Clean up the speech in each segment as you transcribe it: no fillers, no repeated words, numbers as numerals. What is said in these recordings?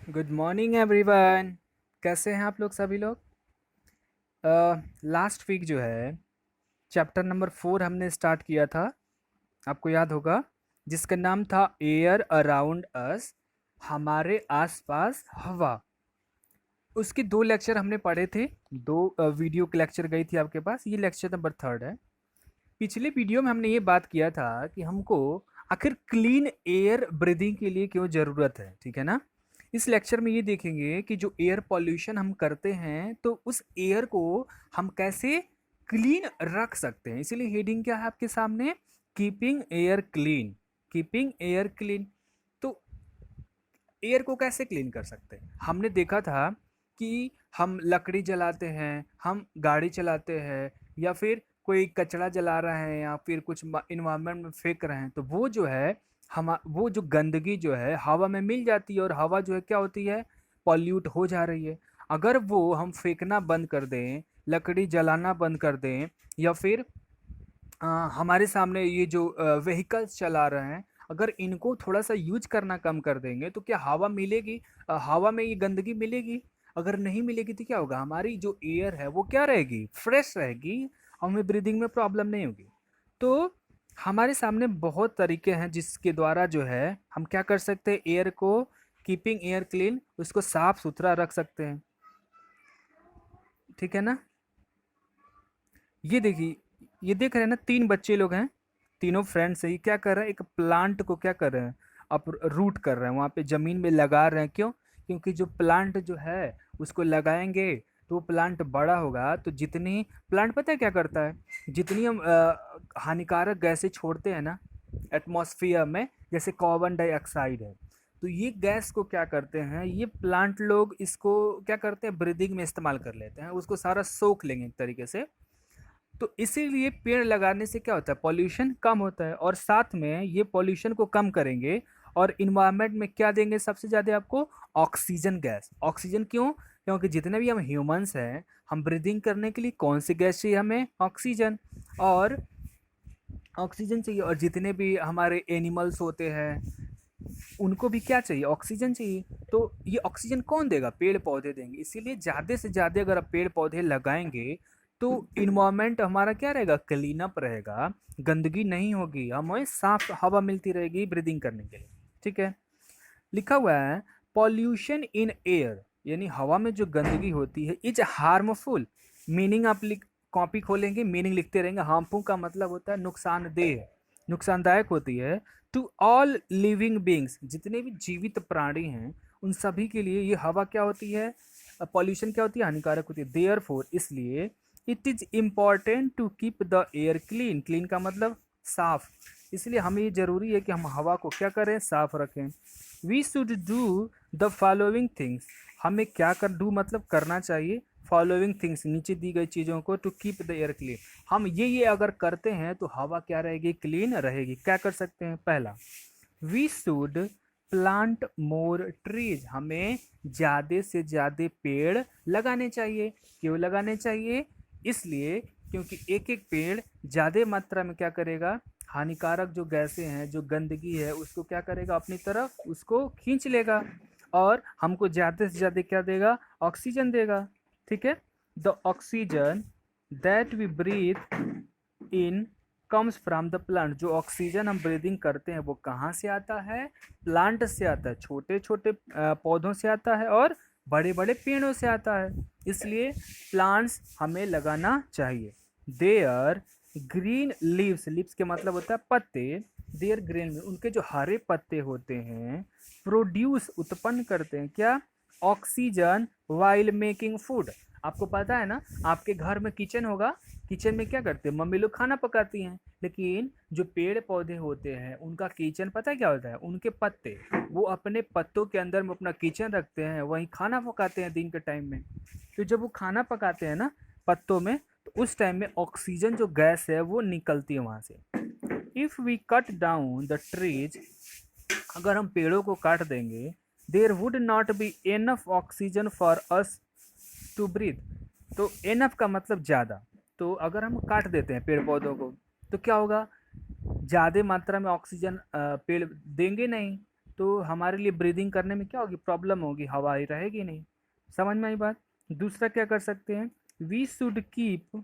Good morning everyone. कैसे हैं आप लोग सभी लोग। लास्ट वीक जो है चैप्टर नंबर 4 हमने स्टार्ट किया था, आपको याद होगा, जिसका नाम था एयर अराउंड अस, हमारे आसपास हवा। उसके दो लेक्चर हमने पढ़े थे, दो वीडियो के लेक्चर गई थी आपके पास। ये लेक्चर नंबर 3 है। पिछले वीडियो में हमने ये बात किया था कि हमको आखिर क्लीन एयर ब्रीदिंग के लिए क्यों ज़रूरत है, ठीक है ना। इस लेक्चर में ये देखेंगे कि जो एयर पॉल्यूशन हम करते हैं तो उस एयर को हम कैसे क्लीन रख सकते हैं। इसीलिए हेडिंग क्या है आपके सामने, keeping air clean. Keeping air clean. तो एयर को कैसे क्लीन कर सकते हैं, हमने देखा था कि हम लकड़ी जलाते हैं, हम गाड़ी चलाते हैं, या फिर कोई कचरा जला रहा है या फिर कुछ इन्वायरमेंट में फेंक रहे हैं, तो वो जो है हम वो जो गंदगी जो है हवा में मिल जाती है और हवा जो है क्या होती है, पॉल्यूट हो जा रही है। अगर वो हम फेंकना बंद कर दें, लकड़ी जलाना बंद कर दें, या फिर हमारे सामने ये जो व्हीकल्स चला रहे हैं, अगर इनको थोड़ा सा यूज करना कम कर देंगे तो क्या हवा मिलेगी, हवा में ये गंदगी मिलेगी। अगर नहीं मिलेगी तो क्या होगा, हमारी जो एयर है वो क्या रहेगी, फ्रेश रहेगी, हमें ब्रीदिंग में प्रॉब्लम नहीं होगी। तो हमारे सामने बहुत तरीके हैं जिसके द्वारा जो है हम क्या कर सकते हैं, एयर को कीपिंग एयर क्लीन, उसको साफ सुथरा रख सकते हैं, ठीक है ना। ये देखिए, ये देख रहे हैं ना, 3 बच्चे लोग हैं, तीनों फ्रेंड्स है। ये क्या कर रहे हैं, एक प्लांट को क्या कर रहे हैं, आप रूट कर रहे हैं, वहाँ पे ज़मीन में लगा रहे हैं। क्यों? क्योंकि जो प्लांट जो है उसको लगाएंगे तो वो प्लांट बड़ा होगा, तो जितनी प्लांट पता है क्या करता है, जितनी हम हानिकारक गैसें छोड़ते हैं ना एटमॉस्फेयर में, जैसे कार्बन डाइऑक्साइड है, तो ये गैस को क्या करते हैं, ये प्लांट लोग इसको क्या करते हैं, ब्रीदिंग में इस्तेमाल कर लेते हैं, उसको सारा सोख लेंगे एक तरीके से। तो इसीलिए पेड़ लगाने से क्या होता है, पॉल्यूशन कम होता है, और साथ में ये पॉल्यूशन को कम करेंगे और इन्वायरमेंट में क्या देंगे सबसे ज़्यादा आपको, ऑक्सीजन गैस। ऑक्सीजन क्यों? क्योंकि जितने भी हम ह्यूमंस हैं, हम ब्रीदिंग करने के लिए कौन सी गैस चाहिए हमें, ऑक्सीजन। और ऑक्सीजन चाहिए, और जितने भी हमारे एनिमल्स होते हैं उनको भी क्या चाहिए, ऑक्सीजन चाहिए। तो ये ऑक्सीजन कौन देगा, पेड़ पौधे देंगे। इसीलिए ज़्यादा से ज़्यादा अगर आप पेड़ पौधे लगाएंगे तो इन्वायरमेंट हमारा क्या रहेगा, क्लीन अप रहेगा, गंदगी नहीं होगी, हमें साफ हवा मिलती रहेगी ब्रीदिंग करने के लिए, ठीक है। लिखा हुआ है पॉल्यूशन इन एयर, यानी हवा में जो गंदगी होती है, इज हार्मफुल। मीनिंग आप लिख, कॉपी खोलेंगे, मीनिंग लिखते रहेंगे। हार्मफुल का मतलब होता है नुकसानदेह, नुकसानदायक होती है। टू ऑल लिविंग बींग्स, जितने भी जीवित प्राणी हैं उन सभी के लिए ये हवा क्या होती है, पॉल्यूशन क्या होती है, हानिकारक होती है। देयर फोर, इसलिए it is important to keep the air clean. Clean का मतलब साफ, इसलिए हमें ये जरूरी है कि हम हवा को क्या करें, साफ रखें। We should do the following things, हमें क्या कर, डू मतलब करना चाहिए, फॉलोइंग थिंग्स नीचे दी गई चीज़ों को, to keep the air clean. हम ये अगर करते हैं तो हवा क्या रहेगी, क्लीन रहेगी। क्या कर सकते हैं, पहला, we should plant more trees, हमें ज़्यादा से ज़्यादा पेड़ लगाने चाहिए। क्यों लगाने चाहिए, इसलिए क्योंकि एक एक पेड़ ज़्यादा मात्रा में क्या करेगा, हानिकारक जो गैसें हैं, जो गंदगी है, उसको क्या करेगा, अपनी तरफ उसको खींच लेगा, और हमको ज़्यादा से ज़्यादा क्या देगा, ऑक्सीजन देगा, ठीक है। The oxygen that we breathe in comes from the plant, जो ऑक्सीजन हम ब्रीदिंग करते हैं वो कहाँ से आता है, प्लांट से आता है। छोटे छोटे पौधों से आता है और बड़े बड़े पेड़ों से आता है, इसलिए प्लांट्स हमें लगाना चाहिए। देयर ग्रीन लीव्स, लीव्स के मतलब होता है पत्ते, देयर ग्रीन, उनके जो हरे पत्ते होते हैं, प्रोड्यूस उत्पन्न करते हैं क्या, ऑक्सीजन वाइल मेकिंग फूड। आपको पता है ना, आपके घर में किचन होगा, किचन में क्या करते हैं, मम्मी लोग खाना पकाती हैं, लेकिन जो पेड़ पौधे होते हैं उनका किचन पता है क्या होता है, उनके पत्ते, वो अपने पत्तों के अंदर में अपना किचन रखते हैं, वहीं खाना पकाते हैं दिन के टाइम में। तो जब वो खाना पकाते हैं ना पत्तों में, तो उस टाइम में ऑक्सीजन जो गैस है वो निकलती है वहाँ से। If we cut down the trees, अगर हम पेड़ों को काट देंगे, there would not be enough oxygen for us to breathe. तो एनफ का मतलब ज़्यादा, तो अगर हम काट देते हैं पेड़ पौधों को तो क्या होगा, ज़्यादा मात्रा में ऑक्सीजन पेड़ देंगे नहीं, तो हमारे लिए ब्रीदिंग करने में क्या होगी, प्रॉब्लम होगी, हवा ही रहेगी नहीं। समझ में आई बात। दूसरा क्या कर सकते हैं, वी शुड कीप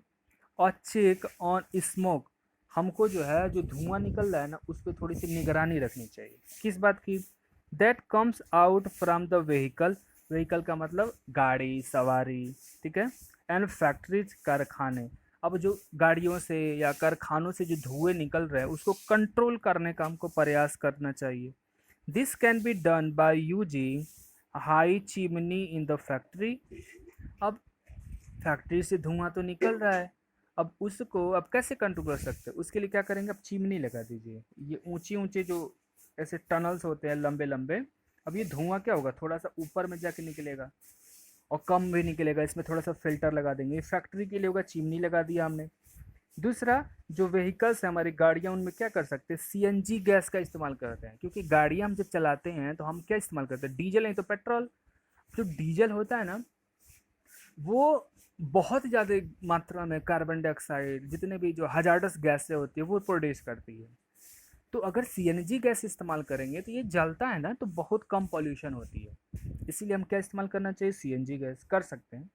और चेक ऑन स्मोक, हमको जो है जो धुआं निकल रहा है ना उस पर थोड़ी सी निगरानी रखनी चाहिए। किस बात की, that comes out from the vehicle, vehicle का मतलब गाड़ी सवारी, ठीक है, एंड फैक्ट्रीज कारखाने। अब जो गाड़ियों से या कारखानों से जो धुएं निकल रहे हैं उसको कंट्रोल करने का हमको प्रयास करना चाहिए। This can be done by using high chimney in the factory. अब फैक्ट्री से धुआं तो निकल रहा है, अब उसको अब कैसे कंट्रोल कर सकते हैं, उसके लिए क्या करेंगे, अब चिमनी लगा दीजिए। ये ऊंचे ऊंचे जो ऐसे टनल्स होते हैं लंबे लंबे, अब ये धुआं क्या होगा, थोड़ा सा ऊपर में जाके निकलेगा और कम भी निकलेगा, इसमें थोड़ा सा फिल्टर लगा देंगे। फैक्ट्री के लिए होगा, चिमनी लगा दिया हमने। दूसरा, जो व्हीकल्स है हमारी गाड़ियाँ, उनमें क्या कर सकते हैं, सीएनजी गैस का इस्तेमाल करते हैं, क्योंकि गाड़ियाँ हम जब चलाते हैं तो हम क्या इस्तेमाल करते हैं, डीजल नहीं तो पेट्रोल। जो डीजल होता है ना वो बहुत ज़्यादा मात्रा में कार्बन डाइऑक्साइड जितने भी जो हजार्डस गैसें होती है वो प्रोड्यूस करती है। तो अगर सीएनजी गैस इस्तेमाल करेंगे तो ये जलता है ना तो बहुत कम पॉल्यूशन होती है। इसीलिए हम क्या इस्तेमाल करना चाहिए, सीएनजी गैस कर सकते हैं।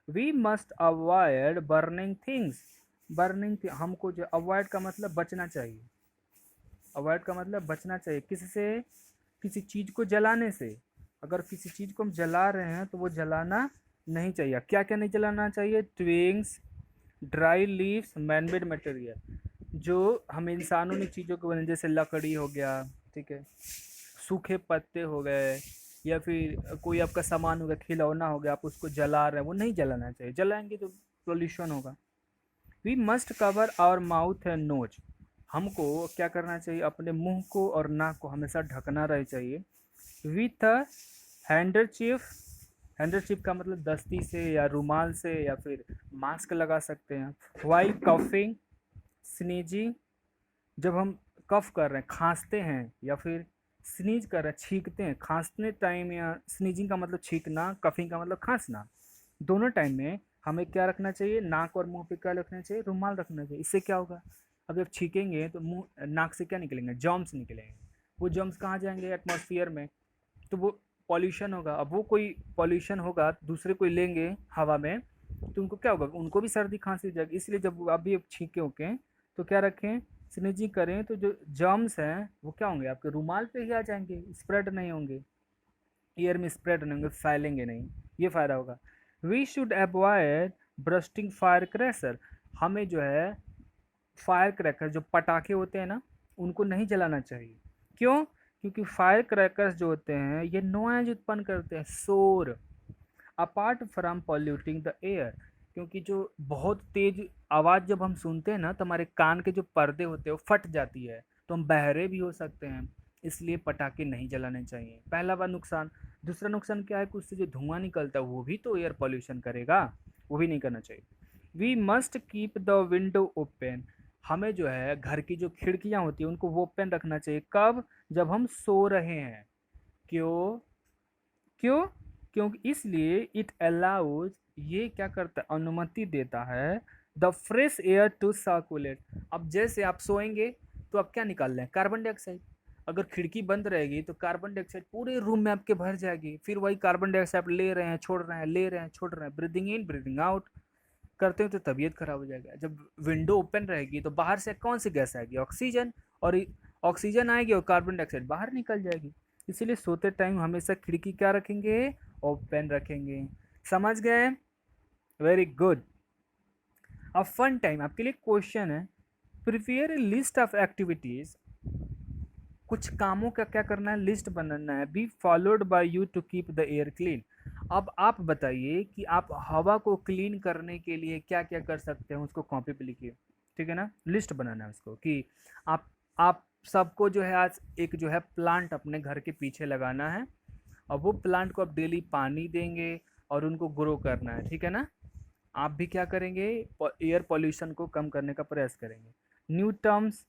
We must avoid burning things, burning हमको जो अवॉइड का मतलब बचना चाहिए, अवॉइड का मतलब बचना चाहिए किससे, किसी चीज़ को जलाने से। अगर किसी चीज़ को हम जला रहे हैं तो वो जलाना नहीं चाहिए। क्या क्या नहीं जलाना चाहिए, ट्विंग्स, ड्राई लीव्स, मैनमेड मटेरियल, जो हम इंसानों ने चीज़ों को बने, जैसे लकड़ी हो गया, ठीक है, सूखे पत्ते हो गए, या फिर कोई आपका सामान हो गया, खिलौना हो गया, आप उसको जला रहे हैं, वो नहीं जलाना चाहिए, जलाएंगे तो पोल्यूशन होगा। We must cover our mouth and nose, हमको क्या करना चाहिए, अपने मुंह को और नाक को हमेशा ढकना रहे चाहिए। विथ अ हैंडरचीफ, हैंडरचीफ का मतलब दस्ती से या रुमाल से या फिर मास्क लगा सकते हैं। वाइल कफिंग स्नीजिंग, जब हम कफ कर रहे हैं, खांसते हैं, या फिर स्नीज कर रहे हैं, छींकते हैं, खांसने टाइम, या स्नीजिंग का मतलब छींकना, कफिंग का मतलब खांसना, दोनों टाइम में हमें क्या रखना चाहिए, नाक और मुंह पे क्या रखना चाहिए, रुमाल रखना चाहिए। इससे क्या होगा, अब जब छींकेंगे तो मुंह नाक से क्या निकलेंगे, जर्म्स निकलेंगे, वो जर्म्स कहाँ जाएंगे, एटमॉस्फेयर में, तो वो पॉल्यूशन होगा। अब वो कोई पॉल्यूशन होगा दूसरे कोई लेंगे हवा में तो उनको क्या होगा, उनको भी सर्दी खांसी हो जाएगी। इसलिए जब आप भी छींके होके तो क्या रखें, स्नीजिंग करें तो जो जर्म्स हैं वो क्या होंगे, आपके रुमाल पे ही आ जाएंगे, स्प्रेड नहीं होंगे, एयर में स्प्रेड नहीं होंगे, फैलेंगे नहीं, ये फ़ायदा होगा। We should avoid bursting fire cracker, हमें जो है फायर क्रैकर जो पटाखे होते हैं ना उनको नहीं जलाना चाहिए। क्यों, क्योंकि फायर क्रैकर्स जो होते हैं ये नॉइज उत्पन्न करते हैं, शोर, apart from polluting the air, क्योंकि जो बहुत तेज आवाज़ जब हम सुनते हैं ना तो हमारे कान के जो पर्दे होते हैं वो फट जाती है, तो हम बहरे भी हो सकते हैं। इसलिए पटाखे नहीं जलाने चाहिए, पहला बार नुकसान। दूसरा नुकसान क्या है कि उससे जो धुआं निकलता है वो भी तो एयर पॉल्यूशन करेगा, वो भी नहीं करना चाहिए। We must keep the window open, हमें जो है घर की जो खिड़कियां होती हैं उनको ओपन रखना चाहिए, कब, जब हम सो रहे हैं। क्यों, क्यों, क्योंकि इसलिए इट अलाउज, ये क्या करता है, अनुमति देता है, the fresh air to circulate. अब जैसे आप सोएंगे तो आप क्या निकाल रहे हैं, कार्बन डाइऑक्साइड। अगर खिड़की बंद रहेगी तो कार्बन डाइऑक्साइड पूरे रूम में आपके भर जाएगी, फिर वही कार्बन डाइऑक्साइड आप ले रहे हैं छोड़ रहे हैं, ले रहे हैं छोड़ रहे हैं, ब्रीदिंग इन ब्रीदिंग आउट करते हो तो तबीयत खराब हो जाएगा। जब विंडो ओपन रहेगी तो बाहर से कौन सी गैस आएगी, ऑक्सीजन, और ऑक्सीजन आएगी और कार्बन डाइऑक्साइड बाहर निकल जाएगी। इसीलिए सोते टाइम हमेशा खिड़की क्या रखेंगे, ओपन रखेंगे। समझ गए, वेरी गुड। अब फन टाइम, आपके लिए क्वेश्चन है, prepare a list of activities, कुछ कामों का क्या करना है, लिस्ट बनाना है, be followed by you to keep the air clean. अब आप बताइए कि आप हवा को क्लीन करने के लिए क्या क्या कर सकते हैं, उसको कॉपी पे लिखिए, ठीक है ना, लिस्ट बनाना है उसको कि आप सबको जो है आज एक जो है प्लांट अपने घर के पीछे लगाना है, और वो प्लांट को आप डेली पानी देंगे और उनको ग्रो करना है, ठीक है ना। आप भी क्या करेंगे, एयर पॉल्यूशन को कम करने का प्रयास करेंगे। न्यू टर्म्स,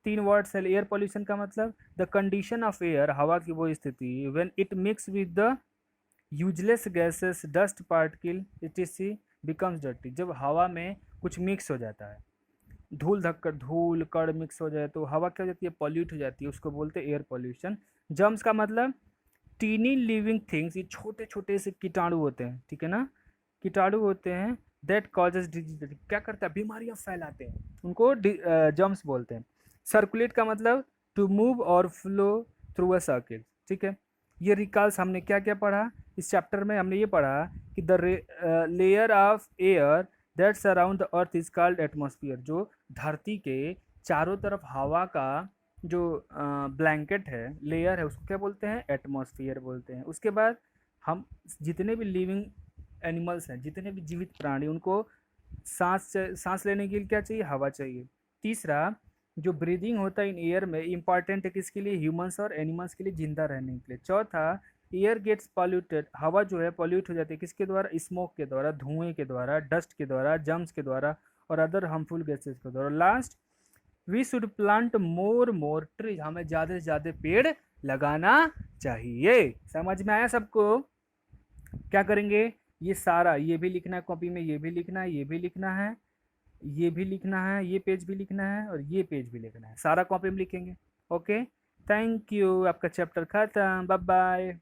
3 वर्ड्स है एयर पॉल्यूशन का मतलब, द कंडीशन ऑफ एयर, हवा की वो स्थिति, when it mix with the useless gases dust particle etc becomes dirty, जब हवा में कुछ मिक्स हो जाता है, धूल धक्कर धूल कण मिक्स हो जाए तो हवा क्या हो जाती है, पॉल्यूट हो जाती है, उसको बोलते हैं एयर पॉल्यूशन। जर्म्स का मतलब टीनी लिविंग थिंग्स, ये छोटे छोटे से कीटाणु होते हैं, ठीक है ना, कीटाणु होते हैं, दैट कॉजेज डिजीज, क्या करता है, बीमारियां फैलाते हैं, उनको जर्म्स बोलते हैं। सर्कुलेट का मतलब टू मूव और फ्लो थ्रू अ सर्किल, ठीक है। ये रिकॉल्स हमने क्या क्या पढ़ा इस चैप्टर में, हमने ये पढ़ा कि the layer of air that surround the earth is called atmosphere, जो धरती के चारों तरफ हवा का जो ब्लैंकेट है, लेयर है, उसको क्या बोलते हैं, एटमॉस्फेयर बोलते हैं। उसके बाद हम जितने भी लिविंग एनिमल्स हैं, जितने भी जीवित प्राणी, उनको सांस लेने के लिए क्या चाहिए, हवा चाहिए। तीसरा, जो ब्रीदिंग होता है इन एयर में इंपॉर्टेंट है किसके लिए, ह्यूमंस और एनिमल्स के लिए, जिंदा रहने के लिए। चौथा, एयर गेट्स पॉल्यूटेड, हवा जो है पॉल्यूट हो जाती है किसके द्वारा, स्मोक के द्वारा, धुएं के द्वारा, डस्ट के द्वारा, जम्स के द्वारा और अदर हार्मफुल गैसेज के द्वारा। Last, we should plant more trees, हमें ज़्यादा से ज़्यादा पेड़ लगाना चाहिए। समझ में आया सबको? क्या करेंगे, ये सारा, ये भी लिखना है कॉपी में, ये भी लिखना है, ये भी लिखना है, ये भी लिखना है, ये पेज भी लिखना है और ये पेज भी लिखना है, सारा कॉपी में लिखेंगे। ओके, थैंक यू, आपका चैप्टर खत्म, बाय बाय।